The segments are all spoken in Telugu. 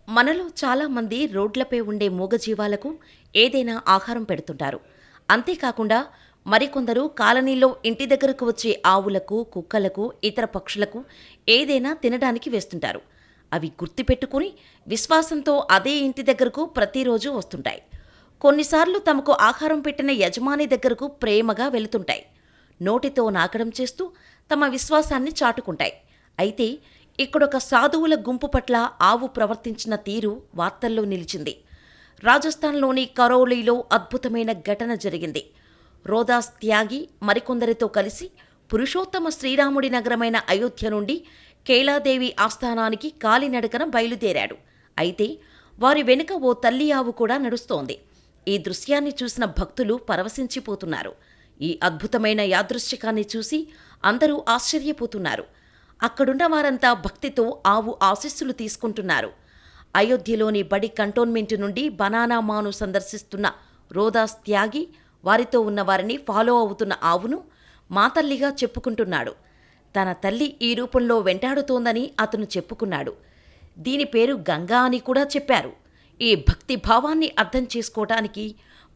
మనలో చాలామంది రోడ్లపై ఉండే మూగజీవాలకు ఏదైనా ఆహారం పెడుతుంటారు. అంతేకాకుండా మరికొందరు కాలనీలో ఇంటి దగ్గరకు వచ్చే ఆవులకు, కుక్కలకు, ఇతర పక్షులకు ఏదైనా తినడానికి వేస్తుంటారు. అవి గుర్తుపెట్టుకుని విశ్వాసంతో అదే ఇంటి దగ్గరకు ప్రతిరోజు వస్తుంటాయి. కొన్నిసార్లు తమకు ఆహారం పెట్టిన యజమాని దగ్గరకు ప్రేమగా వెళుతుంటాయి. నోటితో నాకడం చేస్తూ తమ విశ్వాసాన్ని చాటుకుంటాయి. అయితే ఇక్కడొక సాధువుల గుంపు పట్ల ఆవు ప్రవర్తించిన తీరు వార్తల్లో నిలిచింది. రాజస్థాన్లోని కరౌలీలో అద్భుతమైన ఘటన జరిగింది. రోదాస్ త్యాగి మరికొందరితో కలిసి పురుషోత్తమ శ్రీరాముడి నగరమైన అయోధ్య నుండి కేలాదేవి ఆస్థానానికి కాలినడకన బయలుదేరాడు. అయితే వారి వెనుక ఓ తల్లి ఆవు కూడా నడుస్తోంది. ఈ దృశ్యాన్ని చూసిన భక్తులు పరవశించిపోతున్నారు. ఈ అద్భుతమైన యాదృశ్చికాన్ని చూసి అందరూ ఆశ్చర్యపోతున్నారు. అక్కడున్న వారంతా భక్తితో ఆవు ఆశీస్సులు తీసుకుంటున్నారు. అయోధ్యలోని బడి కంటోన్మెంటు నుండి బనానా మాను సందర్శిస్తున్న రోదాస్ త్యాగి వారితో ఉన్న వారిని ఫాలో అవుతున్న ఆవును మా తల్లిగా చెప్పుకుంటున్నాడు. తన తల్లి ఈ రూపంలో వెంటాడుతోందని అతను చెప్పుకున్నాడు. దీని పేరు గంగా అని కూడా చెప్పారు. ఈ భక్తి భావాన్ని అర్థం చేసుకోవటానికి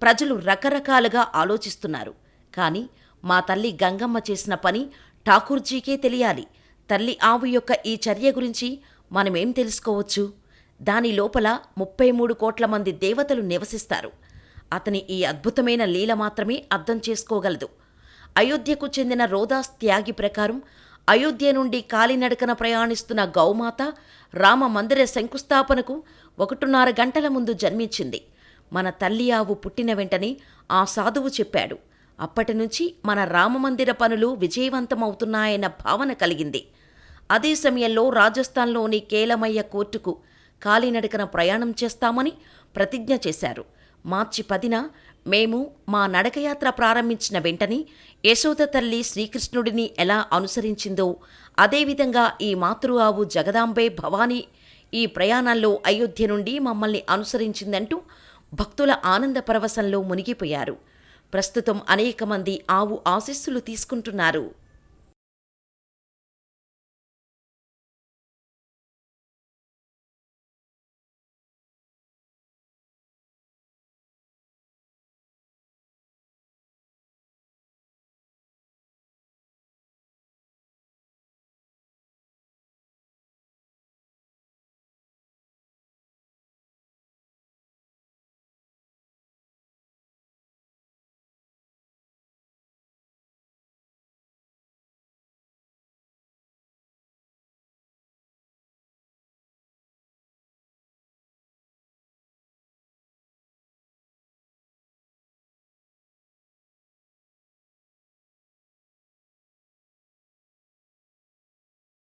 ప్రజలు రకరకాలుగా ఆలోచిస్తున్నారు. కానీ మా తల్లి గంగమ్మ చేసిన పని ఠాకూర్జీకే తెలియాలి. తల్లి ఆవు యొక్క ఈ చర్య గురించి మనమేం తెలుసుకోవచ్చు? దాని లోపల 33 కోట్ల మంది దేవతలు నివసిస్తారు. అతని ఈ అద్భుతమైన లీల మాత్రమే అర్థం చేసుకోగలదు. అయోధ్యకు చెందిన రోదాస్ త్యాగి ప్రకారం అయోధ్య నుండి కాలినడకన ప్రయాణిస్తున్న గౌమాత రామ మందిర శంకుస్థాపనకు 1.5 గంటల ముందు జన్మించింది. మన తల్లి ఆవు పుట్టిన వెంటనే ఆ సాధువు చెప్పాడు. అప్పటినుంచి మన రామమందిర పనులు విజయవంతమవుతున్నాయన్న భావన కలిగింది. అదే సమయంలో రాజస్థాన్లోని కేలమయ్య కోర్టుకు కాలినడకన ప్రయాణం చేస్తామని ప్రతిజ్ఞ చేశారు. మార్చి 10న మేము మా నడకయాత్ర ప్రారంభించిన వెంటనే యశోద తల్లి శ్రీకృష్ణుడిని ఎలా అనుసరించిందో అదేవిధంగా ఈ మాతృ ఆవు జగదాంబే భవానీ ఈ ప్రయాణంలో అయోధ్య నుండి మమ్మల్ని అనుసరించిందంటూ భక్తుల ఆనంద పరవశంలో మునిగిపోయారు. ప్రస్తుతం అనేక మంది ఆవు ఆశీస్సులు తీసుకుంటున్నారు.